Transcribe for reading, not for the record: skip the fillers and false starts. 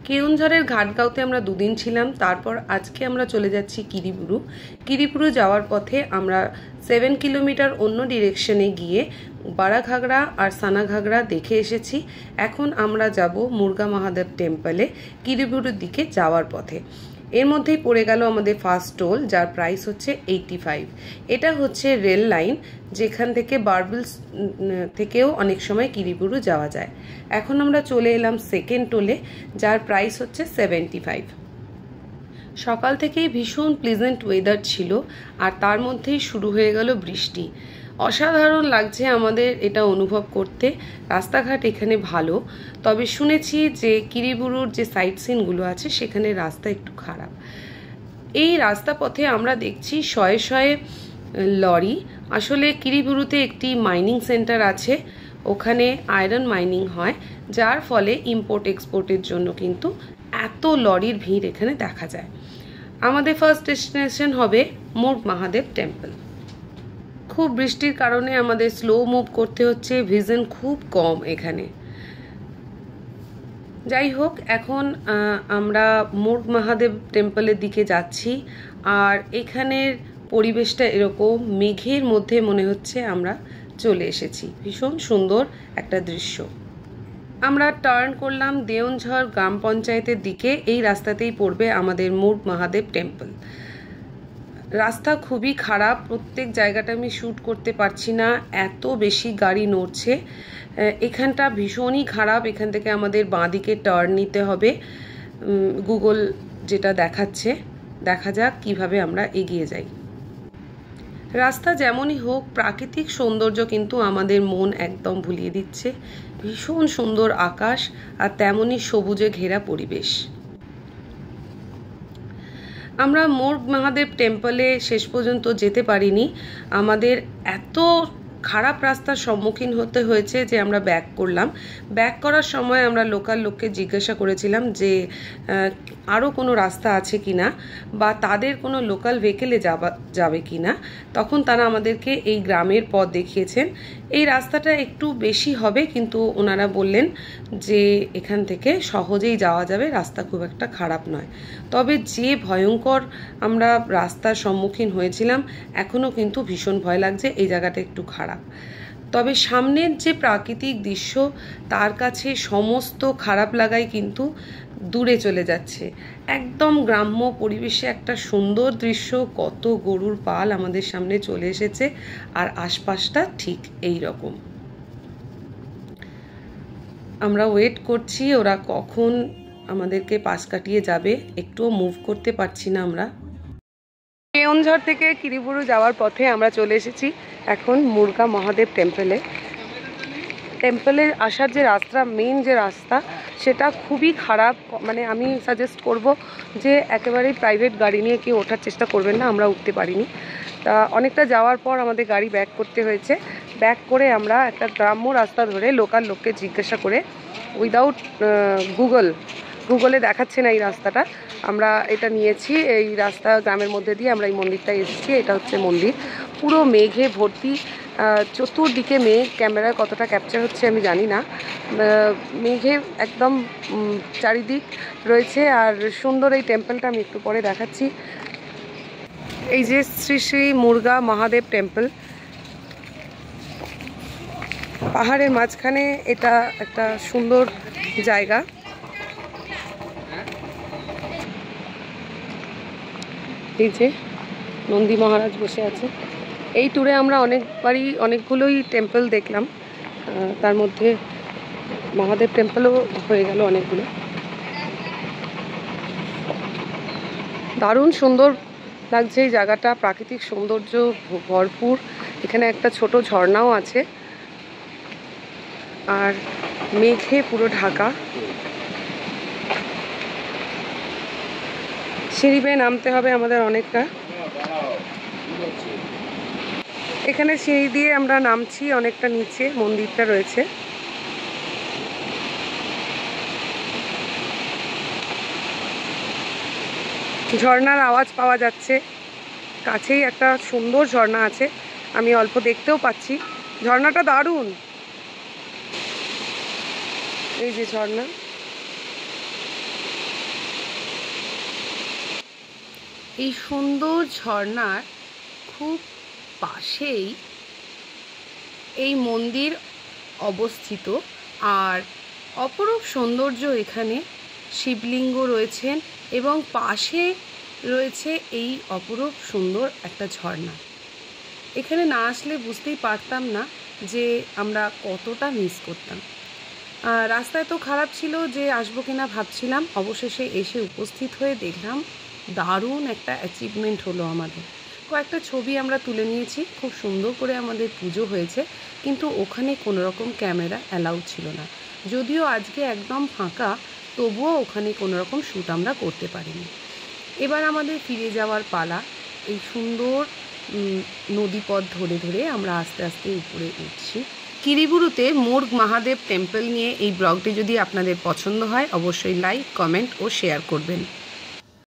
কেওনঝড়ের ঘাটগাঁওতে আমরা দুদিন ছিলাম। তারপর আজকে আমরা চলে যাচ্ছি কিরিবুরু। কিরিবুরু যাওয়ার পথে আমরা 7 কিলোমিটার অন্য ডিরেকশনে গিয়ে বাড়াঘাগড়া আর সানাঘাগড়া দেখে এসেছি। এখন আমরা যাব মুরগা মহাদেব টেম্পলে কিরিবুরুর দিকে যাওয়ার পথে। এর মধ্যেই পড়ে গেল আমাদের ফার্স্ট টোল, যার প্রাইস হচ্ছে 85। এটা হচ্ছে রেল লাইন, যেখান থেকে বারবিলস থেকেও অনেক সময় কিরিবুরু যাওয়া যায়। এখন আমরা চলে এলাম সেকেন্ড টোলে, যার প্রাইস হচ্ছে 75। সকাল থেকেই ভীষণ প্লিজেন্ট ওয়েদার ছিল, আর তার মধ্যেই শুরু হয়ে গেল বৃষ্টি। অসাধারণ লাগছে আমাদের এটা অনুভব করতে। রাস্তাঘাট এখানে ভালো, তবে শুনেছি যে কিরিবুরুর যে সাইট সিনগুলো আছে সেখানে রাস্তা একটু খারাপ। এই রাস্তা পথে আমরা দেখছি শয়ে শয়ে লরি। আসলে কিরিবুরুতে একটি মাইনিং সেন্টার আছে, ওখানে আয়রন মাইনিং হয়, যার ফলে ইম্পোর্ট এক্সপোর্টের জন্য কিন্তু এত লরির ভিড় এখানে দেখা যায়। আমাদের ফার্স্ট ডেস্টিনেশন হবে মুরগ মহাদেব টেম্পল। খুব বৃষ্টির কারণে আমাদের স্লো মুভ করতে হচ্ছে, ভিজন খুব কম এখানে। যাই হোক, এখন আমরা মুরগ মহাদেব টেম্পলের দিকে যাচ্ছি, আর এখানের পরিবেশটা এরকম মেঘের মধ্যে মনে হচ্ছে আমরা চলে এসেছি। ভীষণ সুন্দর একটা দৃশ্য। আমরা টার্ন করলাম দেওনঝড় গ্রাম পঞ্চায়েতের দিকে। এই রাস্তাতেই পড়বে আমাদের মুরগ মহাদেব টেম্পল। রাস্তা খুবই খারাপ, প্রত্যেক জায়গাটা আমি শ্যুট করতে পারছি না, এত বেশি গাড়ি নড়ছে। এখানটা ভীষণই খারাপ। এখান থেকে আমাদের বাঁ দিকে টার্ন নিতে হবে। গুগল যেটা দেখাচ্ছে, দেখা যাক কিভাবে আমরা এগিয়ে যাই। রাস্তা যেমনই হোক, প্রাকৃতিক সৌন্দর্য কিন্তু আমাদের মন একদম ভুলিয়ে দিচ্ছে। ভীষণ সুন্দর আকাশ আর তেমনই সবুজে ঘেরা পরিবেশ। আমরা মুরগ মহাদেব টেম্পলে শেষ পর্যন্ত যেতে পারিনি। আমাদের এত খারাপ রাস্তার সম্মুখীন হতে হয়েছে যে আমরা ব্যাক করলাম। ব্যাক করার সময় আমরা লোকাল লোককে জিজ্ঞাসা করেছিলাম যে আরও কোনো রাস্তা আছে কি না, বা তাদের কোনো লোকাল ভেহিকেলে যাবে কি না। তখন তারা আমাদেরকে এই গ্রামের পথ দেখিয়েছেন। এই রাস্তাটা একটু বেশি হবে, কিন্তু ওনারা বললেন যে এখান থেকে সহজেই যাওয়া যাবে, রাস্তা খুব একটা খারাপ নয়। তবে যে ভয়ঙ্কর আমরা রাস্তার সম্মুখীন হয়েছিলাম, এখনও কিন্তু ভীষণ ভয় লাগছে। এই জায়গাটা একটু খারাপ। তবে সামনের যে প্রাকৃতিক দৃশ্য, তার কাছে সমস্ত খারাপ লাগাই কিন্তু দূরে চলে যাচ্ছে। একদম গ্রাম্য পরিবেশে একটা সুন্দর দৃশ্য। কত গরুর পাল আমাদের সামনে চলে এসেছে, আর আশপাশটা ঠিক এই রকম। আমরা ওয়েট করছি ওরা কখন আমাদেরকে পাশ কাটিয়ে যাবে। একটুও মুভ করতে পারছি না আমরা। কেওনঝড় থেকে কিরিবুরু যাওয়ার পথে আমরা চলে এসেছি এখন মুরগা মহাদেব টেম্পলে। টেম্পলে আসার যে রাস্তা, মেইন যে রাস্তা, সেটা খুবই খারাপ। মানে আমি সাজেস্ট করব যে একেবারেই প্রাইভেট গাড়ি নিয়ে কেউ ওঠার চেষ্টা করবেন না। আমরা উঠতে পারিনি। তা অনেকটা যাওয়ার পর আমাদের গাড়ি ব্যাক করতে হয়েছে। ব্যাক করে আমরা একটা গ্রাম্য রাস্তা ধরে লোকাল লোককে জিজ্ঞাসা করে, উইদাউট গুগলে দেখাচ্ছে না এই রাস্তাটা, আমরা এটা নিয়েছি। এই রাস্তা গ্রামের মধ্যে দিয়ে আমরা এই মন্দিরটা এসেছি। এটা হচ্ছে মন্দির, পুরো মেঘে ভর্তি, চতুর্দিকে মেঘ। ক্যামেরায় কতটা ক্যাপচার হচ্ছে আমি জানি না। মেঘে একদম চারিদিক রয়েছে। আর সুন্দর এই টেম্পলটা আমি একটু পরে দেখাচ্ছি। এই যে শ্রী শ্রী মুরগা মহাদেব টেম্পল, পাহাড়ের মাঝখানে এটা একটা সুন্দর জায়গা। এই যে নন্দী মহারাজ বসে আছে। এই ট্যুরে আমরা অনেকগুলোই টেম্পল দেখলাম, তার মধ্যে মহাদেব টেম্পলও হয়ে গেল অনেকগুলো। দারুণ সুন্দর লাগছে এই জায়গাটা, প্রাকৃতিক সৌন্দর্য ভরপুর। এখানে একটা ছোট ঝর্ণাও আছে, আর মেঘে পুরো ঢাকা। সিঁড়ি বেয়ে নামতে হবে আমাদের অনেকটা। এখানে সিঁড়ি দিয়ে আমরা নামছি অনেকটা নিচে মন্দিরটা রয়েছে। ঝর্ণার আওয়াজ পাওয়া যাচ্ছে। কাছেই একটা সুন্দর ঝর্ণা আছে, আমি অল্প দেখতেও পাচ্ছি। ঝর্ণাটা দারুণ। এই যে ঝর্ণা, এই সুন্দর ঝর্ণার খুব পাশেই এই মন্দির অবস্থিত। আর অপরূপ সৌন্দর্য, এখানে শিবলিঙ্গ রয়েছেন এবং পাশে রয়েছে এই অপরূপ সুন্দর একটা ঝর্ণা। এখানে না আসলে বুঝতেই পারতাম না যে আমরা কতটা মিস করতাম। রাস্তায় তো খারাপ ছিল যে আসবো কিনা ভাবছিলাম, অবশেষে এসে উপস্থিত হয়ে দেখলাম দারুণ একটা অ্যাচিভমেন্ট হলো আমাদের। কয়েকটা ছবি আমরা তুলে নিয়েছি, খুব সুন্দর করে আমাদের পুজো হয়েছে, কিন্তু ওখানে কোনো রকম ক্যামেরা অ্যালাউ ছিল না। যদিও আজকে একদম ফাঁকা, তবুও ওখানে কোনো রকম শ্যুট আমরা করতে পারিনি। এবার আমাদের ফিরে যাওয়ার পালা। এই সুন্দর নদীপথ ধরে ধরে আমরা আস্তে আস্তে উপরে উঠছি। কিরিবুরুতে মুর্গ মহাদেব টেম্পল নিয়ে এই ব্লগটি যদি আপনাদের পছন্দ হয়, অবশ্যই লাইক, কমেন্ট ও শেয়ার করবেন।